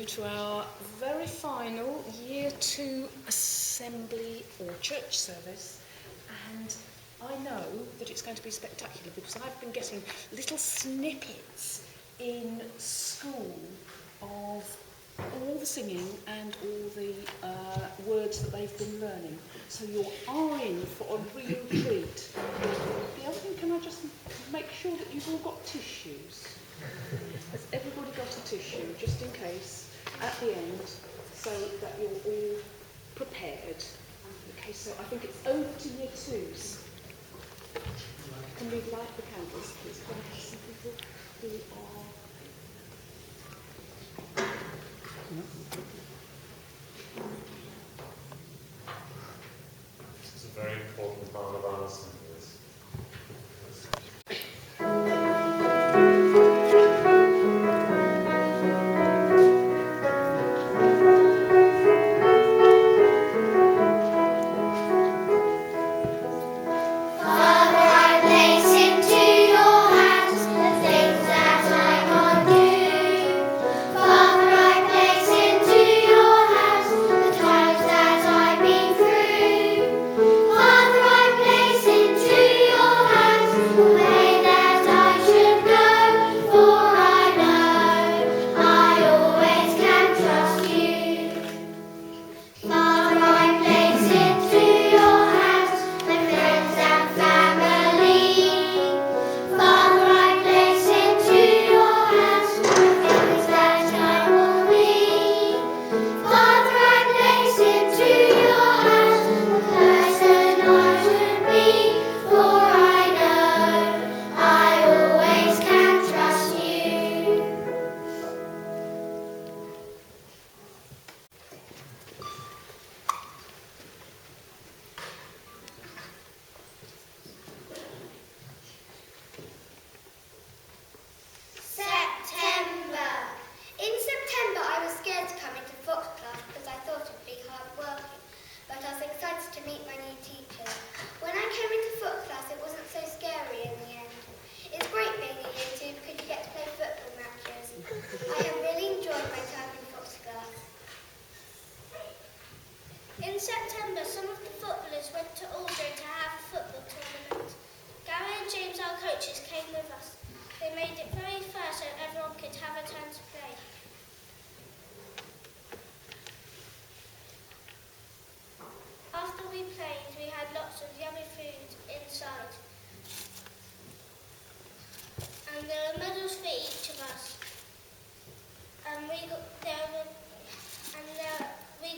To our very final Year 2 assembly or church service, and I know that it's going to be spectacular because I've been getting little snippets in school of all the singing and all the words that they've been learning. So you are in for a real treat. The other thing, can I just make sure that you've all got tissues? Has everybody got a tissue, just in case? At the end, so that you're all prepared. Okay, so I think it's over to Year 2s. Can we light the candles, please? Can I have some people who are... This is a very important part of our assembly. In September, some of the footballers went to Alder to have a football tournament. Gary and James, our coaches, came with us. They made it very fair so everyone could have a turn to play. After we played, we had lots of yummy food inside. And there were medals for each of us. And we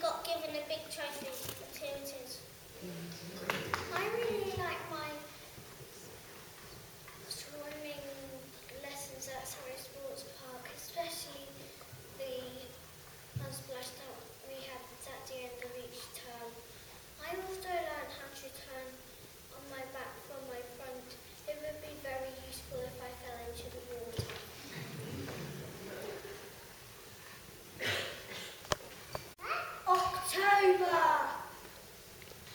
got given a big trophy activities. I really like my swimming lessons at Surrey Sports Park, especially the unsplash that we had at the end of each term. I also learned how to turn on my back from my front. It would be very useful if I fell into the water.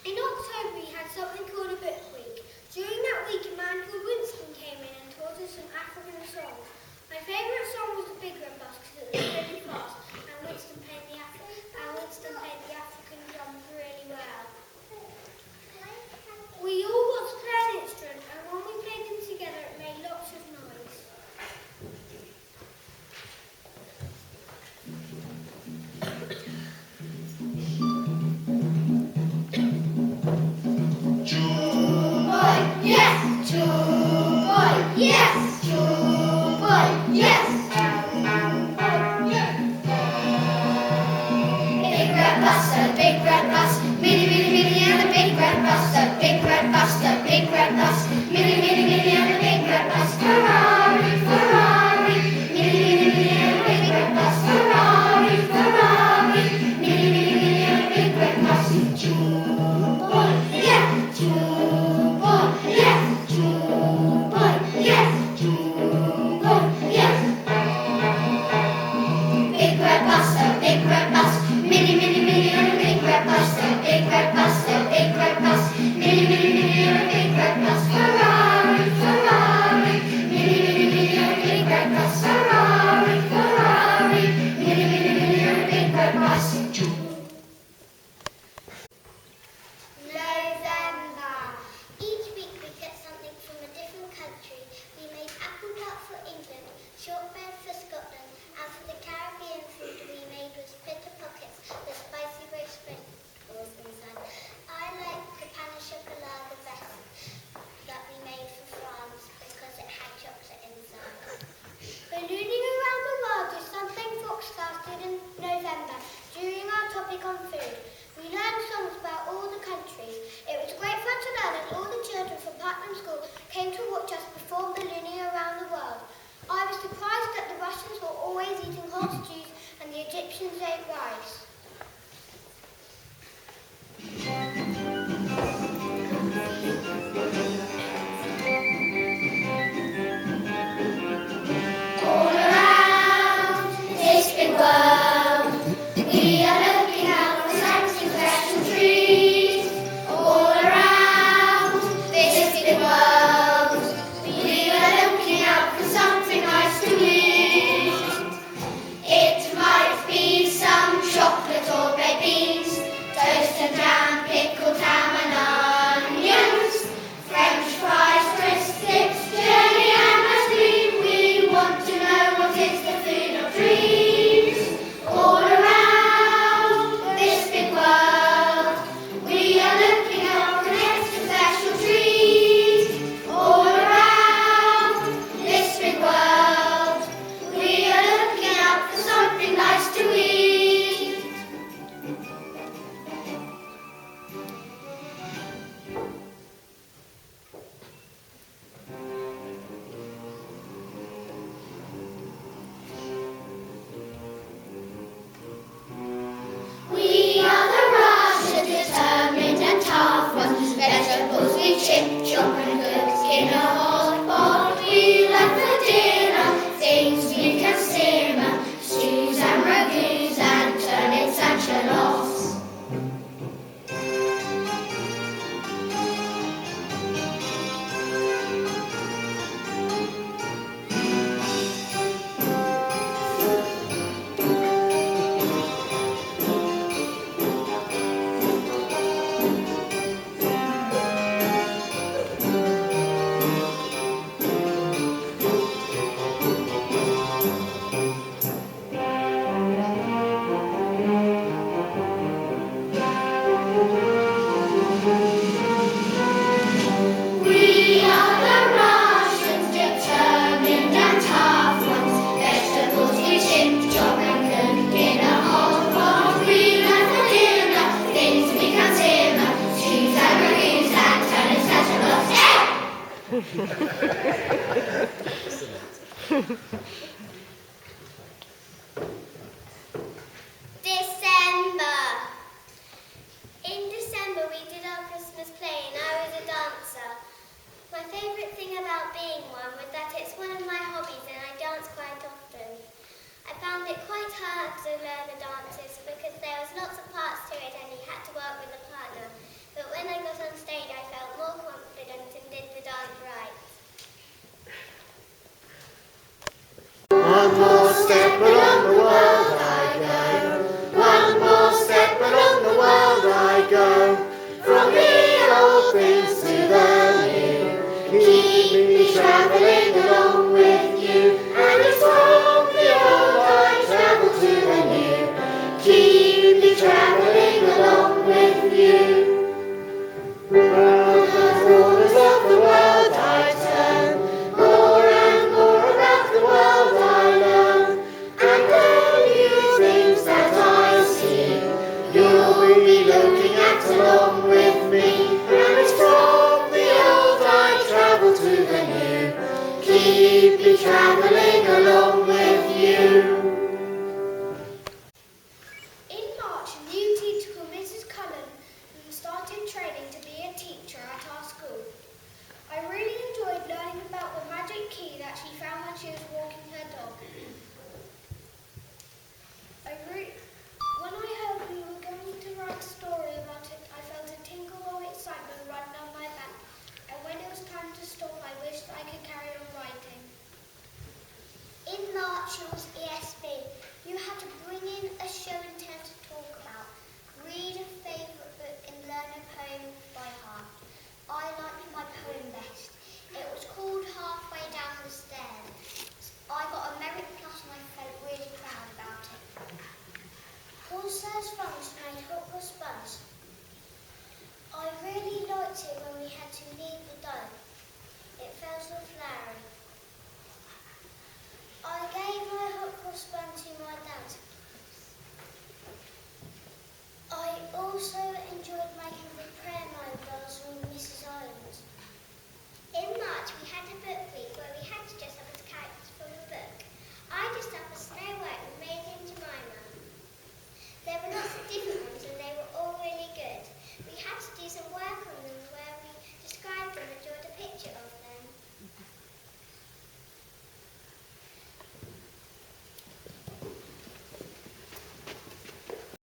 In October we had something called a book week. During that week a man called Winston came in and taught us some African songs. My favourite song was the Big Red Bus because it was really fast and Winston played the African drums really well. We all got to play an instrument and when we played them together it made lots of noise. Yes!